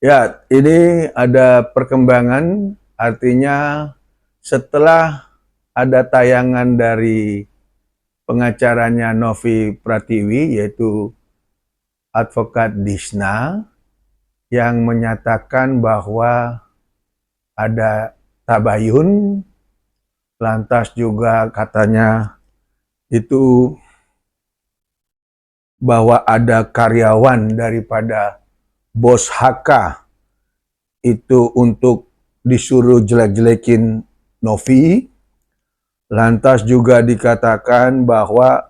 Ya, ini ada perkembangan, artinya setelah ada tayangan dari pengacaranya Novi Pratiwi, yaitu advokat Disna, yang menyatakan bahwa ada tabayun, lantas juga katanya itu bahwa ada karyawan daripada bos HK itu untuk disuruh jelek-jelekin Novi. Lantas juga dikatakan bahwa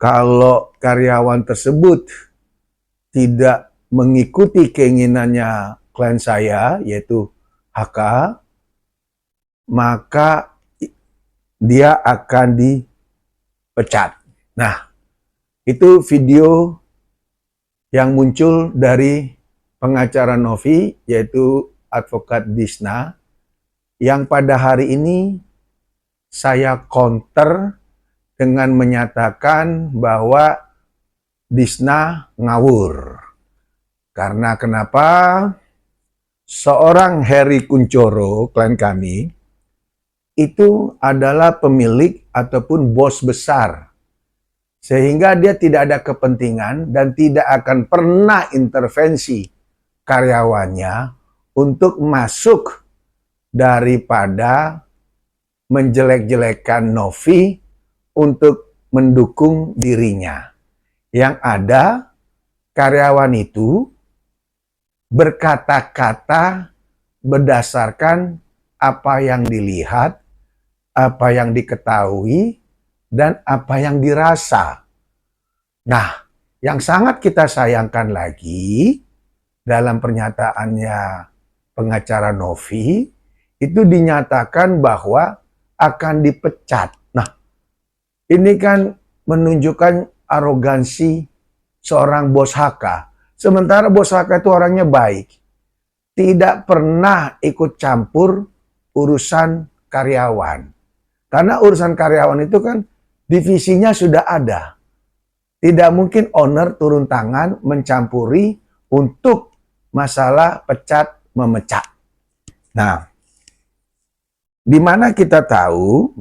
kalau karyawan tersebut tidak mengikuti keinginannya klien saya, yaitu HK, maka dia akan dipecat. Nah, itu video yang muncul dari pengacara Novi, yaitu advokat Disna, yang pada hari ini saya counter dengan menyatakan bahwa Disna ngawur. Karena kenapa? Seorang Heri Kunchoro, klien kami, itu adalah pemilik ataupun bos besar. Sehingga dia tidak ada kepentingan dan tidak akan pernah intervensi karyawannya untuk masuk daripada menjelek-jelekan Novi untuk mendukung dirinya. Yang ada, karyawan itu berkata-kata berdasarkan apa yang dilihat, apa yang diketahui, dan apa yang dirasa. Nah, yang sangat kita sayangkan lagi dalam pernyataannya pengacara Novi, itu dinyatakan bahwa akan dipecat. Nah, ini kan menunjukkan arogansi seorang bos HK. Sementara bos HK itu orangnya baik. Tidak pernah ikut campur urusan karyawan. Karena urusan karyawan itu kan divisinya sudah ada. Tidak mungkin owner turun tangan mencampuri untuk masalah pecat memecat. Nah, di mana kita tahu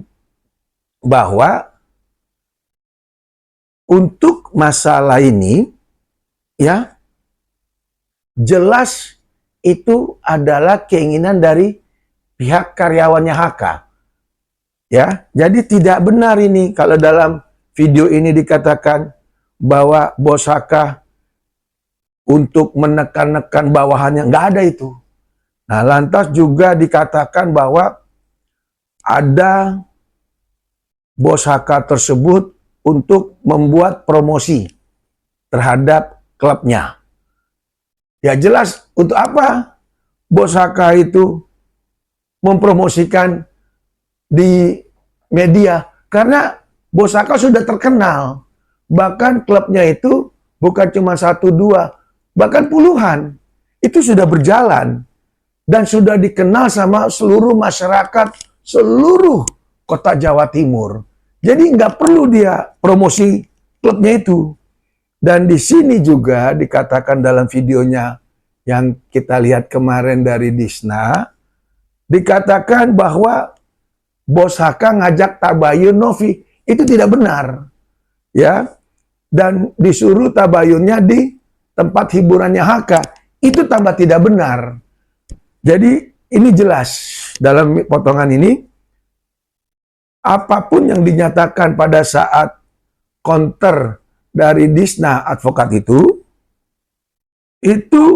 bahwa untuk masalah ini, ya, jelas itu adalah keinginan dari pihak karyawannya HK. Ya, jadi tidak benar ini kalau dalam video ini dikatakan bahwa bos HK untuk menekan-nekan bawahannya, nggak ada itu. Nah, lantas juga dikatakan bahwa ada bos HK tersebut untuk membuat promosi terhadap klubnya. Ya jelas untuk apa bos HK itu mempromosikan di media? Karena bos HK sudah terkenal. Bahkan klubnya itu bukan cuma 1-2, bahkan puluhan. Itu sudah berjalan. Dan sudah dikenal sama seluruh masyarakat, seluruh kota Jawa Timur. Jadi nggak perlu dia promosi klubnya itu. Dan di sini juga dikatakan dalam videonya yang kita lihat kemarin dari Disna, dikatakan bahwa bos HK ngajak tabayun Novi. Itu tidak benar. Ya. Dan disuruh tabayunnya di tempat hiburannya HK. Itu tambah tidak benar. Jadi ini jelas dalam potongan ini, apapun yang dinyatakan pada saat counter dari Disna advokat itu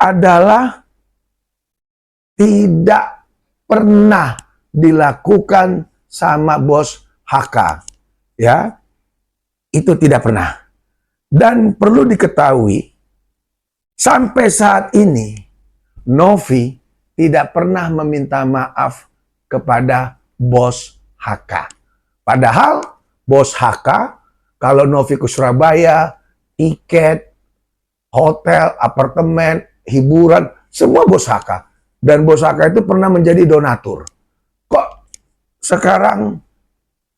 adalah tidak pernah dilakukan sama bos HK. Ya, itu tidak pernah. Dan perlu diketahui, sampai saat ini, Novi tidak pernah meminta maaf kepada bos HK. Padahal bos HK, kalau Novi ke Surabaya, tiket, hotel, apartemen, hiburan, semua bos HK. Dan bos HK itu pernah menjadi donatur. Kok sekarang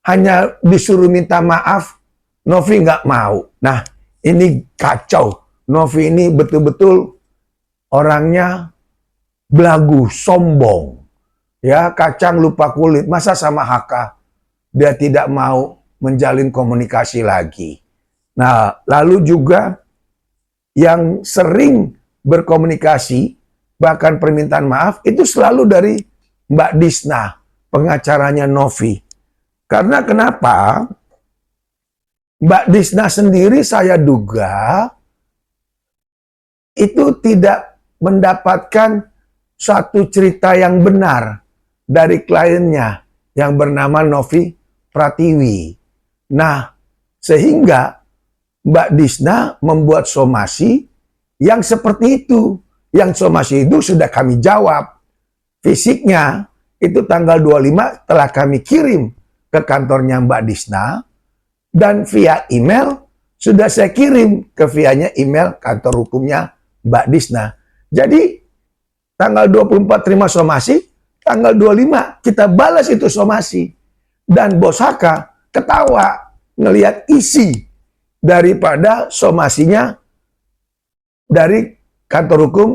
hanya disuruh minta maaf, Novi nggak mau. Nah, ini kacau. Novi ini betul-betul orangnya belagu, sombong, ya kacang lupa kulit. Masa sama HK dia tidak mau menjalin komunikasi lagi. Nah, lalu juga yang sering berkomunikasi, bahkan permintaan maaf, itu selalu dari Mbak Disna, pengacaranya Novi. Karena kenapa? Mbak Disna sendiri saya duga itu tidak mendapatkan suatu cerita yang benar dari kliennya yang bernama Novi Pratiwi. Nah, sehingga Mbak Disna membuat somasi yang seperti itu. Yang somasi itu sudah kami jawab. Fisiknya itu tanggal 25 telah kami kirim ke kantornya Mbak Disna. Dan via email sudah saya kirim ke vianya email kantor hukumnya Mbak Disna. Jadi tanggal 24 terima somasi, tanggal 25 kita balas itu somasi. Dan Bos HK ketawa ngelihat isi daripada somasinya dari kantor hukum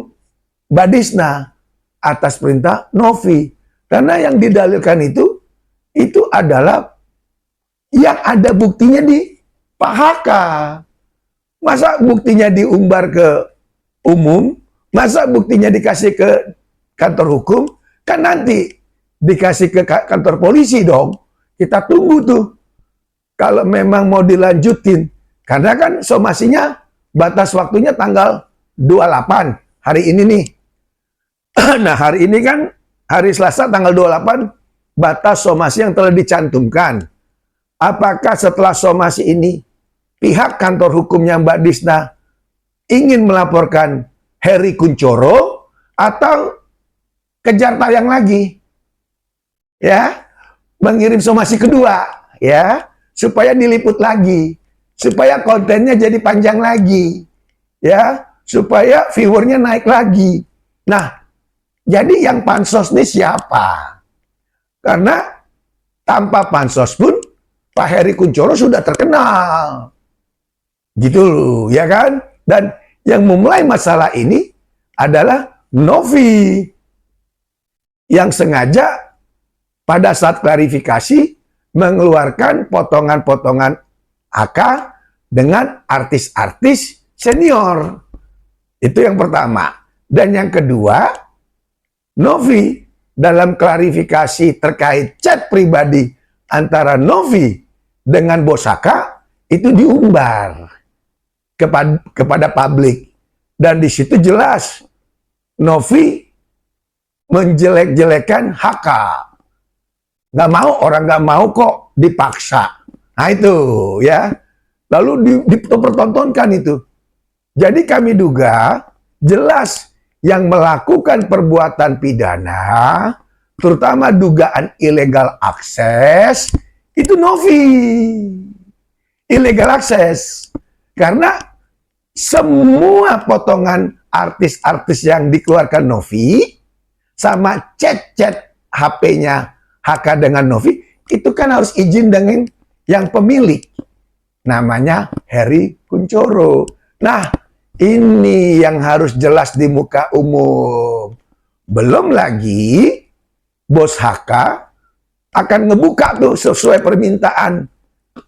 Mbak Disna atas perintah Novi. Karena yang didalilkan itu adalah yang ada buktinya di Pak HK. Masa buktinya diumbar ke umum? Masa buktinya dikasih ke kantor hukum? Kan nanti dikasih ke kantor polisi dong. Kita tunggu tuh. Kalau memang mau dilanjutin. Karena kan somasinya batas waktunya tanggal 28. Hari ini nih. Nah, hari ini kan hari Selasa tanggal 28 batas somasi yang telah dicantumkan. Apakah setelah somasi ini pihak kantor hukumnya Mbak Disna ingin melaporkan Heri Kunchoro atau kejar tayang lagi? Ya, mengirim somasi kedua ya, supaya diliput lagi, supaya kontennya jadi panjang lagi. Ya, supaya viewernya naik lagi. Nah, jadi yang pansos ini siapa? Karena tanpa pansos pun Pak Heri Kunchoro sudah terkenal. Gitu loh, ya kan? Dan yang memulai masalah ini adalah Novi. Yang sengaja pada saat klarifikasi mengeluarkan potongan-potongan AK dengan artis-artis senior. Itu yang pertama. Dan yang kedua, Novi dalam klarifikasi terkait chat pribadi antara Novi dengan Bos HK itu diumbar kepada publik. Dan di situ jelas Novi menjelek-jelekan HK. Nggak mau, orang nggak mau kok dipaksa. Nah itu ya. Lalu dipertontonkan itu. Jadi kami duga jelas yang melakukan perbuatan pidana, terutama dugaan illegal akses, itu Novi. Illegal akses. Karena semua potongan artis-artis yang dikeluarkan Novi, sama chat-chat HP-nya HK dengan Novi, itu kan harus izin dengan yang pemilik. Namanya Heri Kunchoro. Nah, ini yang harus jelas di muka umum. Belum lagi, Bos HK akan ngebuka tuh sesuai permintaan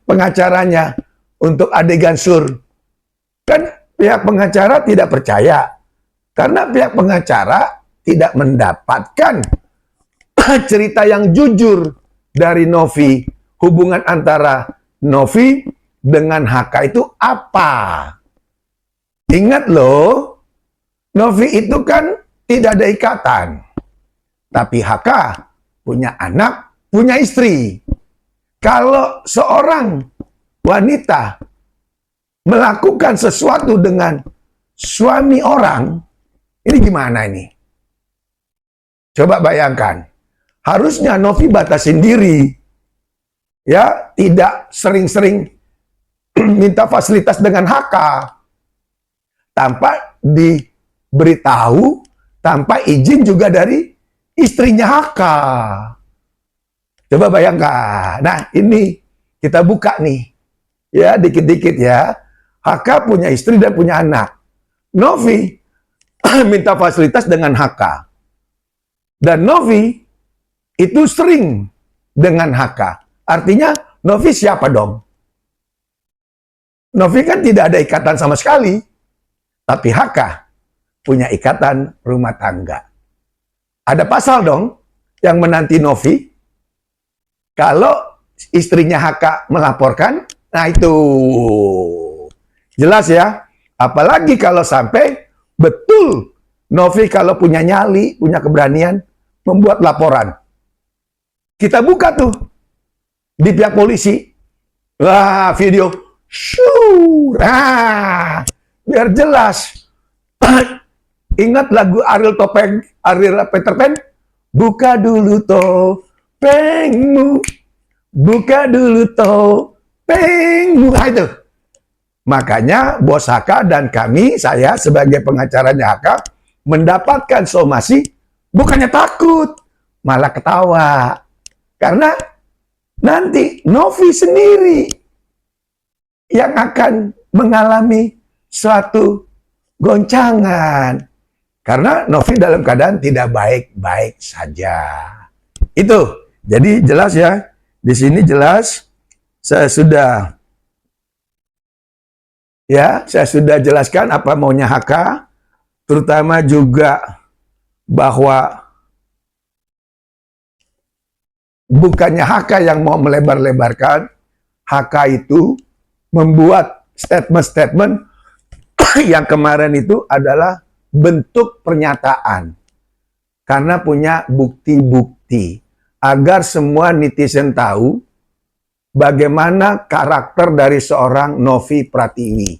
pengacaranya untuk adegan sur. Kan pihak pengacara tidak percaya. Karena pihak pengacara tidak mendapatkan cerita yang jujur dari Novi. Hubungan antara Novi dengan HK itu apa? Ingat loh, Novi itu kan tidak ada ikatan. Tapi HK punya anak, punya istri. Kalau seorang wanita melakukan sesuatu dengan suami orang, ini gimana ini? Coba bayangkan. Harusnya Novi batasin diri. Ya, tidak sering-sering minta fasilitas dengan HK. Tanpa diberitahu, tanpa izin juga dari istrinya HK. Coba bayangkan. Nah, ini kita buka nih. Ya, dikit-dikit ya. HK punya istri dan punya anak. Novi minta fasilitas dengan HK. Dan Novi itu sering dengan HK. Artinya Novi siapa dong? Novi kan tidak ada ikatan sama sekali. Tapi HK punya ikatan rumah tangga. Ada pasal dong yang menanti Novi. Kalau istrinya HK melaporkan, nah itu jelas ya. Apalagi kalau sampai betul Novi kalau punya nyali, punya keberanian membuat laporan. Kita buka tuh di pihak polisi. Wah, video. Shoo, biar jelas. Ingat lagu Ariel Peter Pan? Buka dulu topengmu. Buka dulu topengmu. Nah, itu. Makanya bos HK dan kami, saya sebagai pengacaranya HK, mendapatkan somasi bukannya takut, malah ketawa. Karena nanti Novi sendiri yang akan mengalami suatu goncangan. Karena Novi dalam keadaan tidak baik-baik saja. Itu. Jadi jelas ya. Di sini jelas saya sudah jelaskan apa maunya HK, terutama juga bahwa bukannya HK yang mau melebar-lebarkan, HK itu membuat statement-statement yang kemarin itu adalah bentuk pernyataan. Karena punya bukti-bukti. Agar semua netizen tahu bagaimana karakter dari seorang Novi Pratiwi.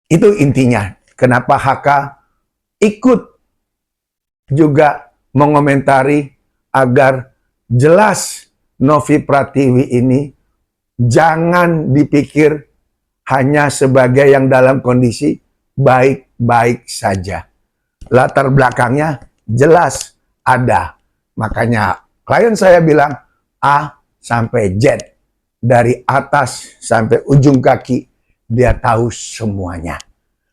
Itu intinya. Kenapa HK ikut juga mengomentari agar jelas Novi Pratiwi ini jangan dipikir hanya sebagai yang dalam kondisi baik-baik saja. Latar belakangnya jelas ada. Makanya klien saya bilang A sampai Z. Dari atas sampai ujung kaki dia tahu semuanya.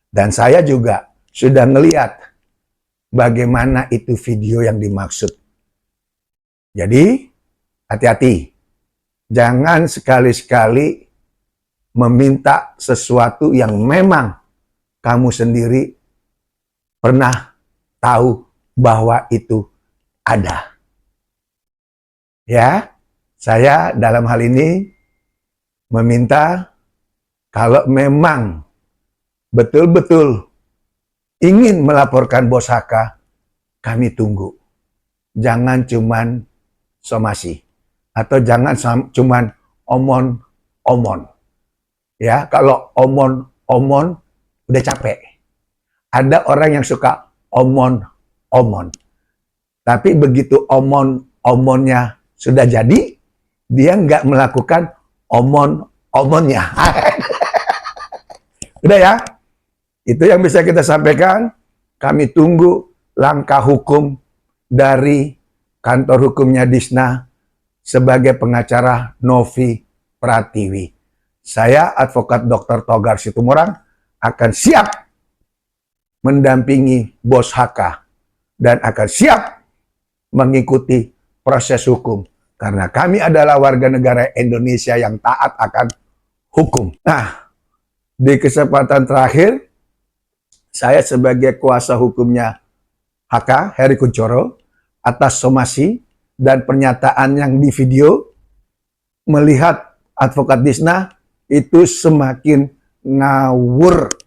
Dan saya juga sudah ngeliat bagaimana itu video yang dimaksud. Jadi hati-hati. Jangan sekali-sekali meminta sesuatu yang memang kamu sendiri pernah tahu bahwa itu ada. Ya, saya dalam hal ini meminta kalau memang betul-betul ingin melaporkan bos HK, kami tunggu. Jangan cuman somasi. Atau jangan cuman omon-omon. Ya, kalau omon-omon udah capek. Ada orang yang suka omon-omon. Tapi begitu omon-omonnya sudah jadi, dia nggak melakukan omon-omonnya. Udah ya? Itu yang bisa kita sampaikan. Kami tunggu langkah hukum dari kantor hukumnya Disna sebagai pengacara Novi Pratiwi. Saya, Advokat Dr. Togar Situmorang, akan siap mendampingi bos HK dan akan siap mengikuti proses hukum. Karena kami adalah warga negara Indonesia yang taat akan hukum. Nah, di kesempatan terakhir, saya sebagai kuasa hukumnya HK, Heri Kunchoro, atas somasi dan pernyataan yang di video, melihat Advokat Disna itu semakin ngawur.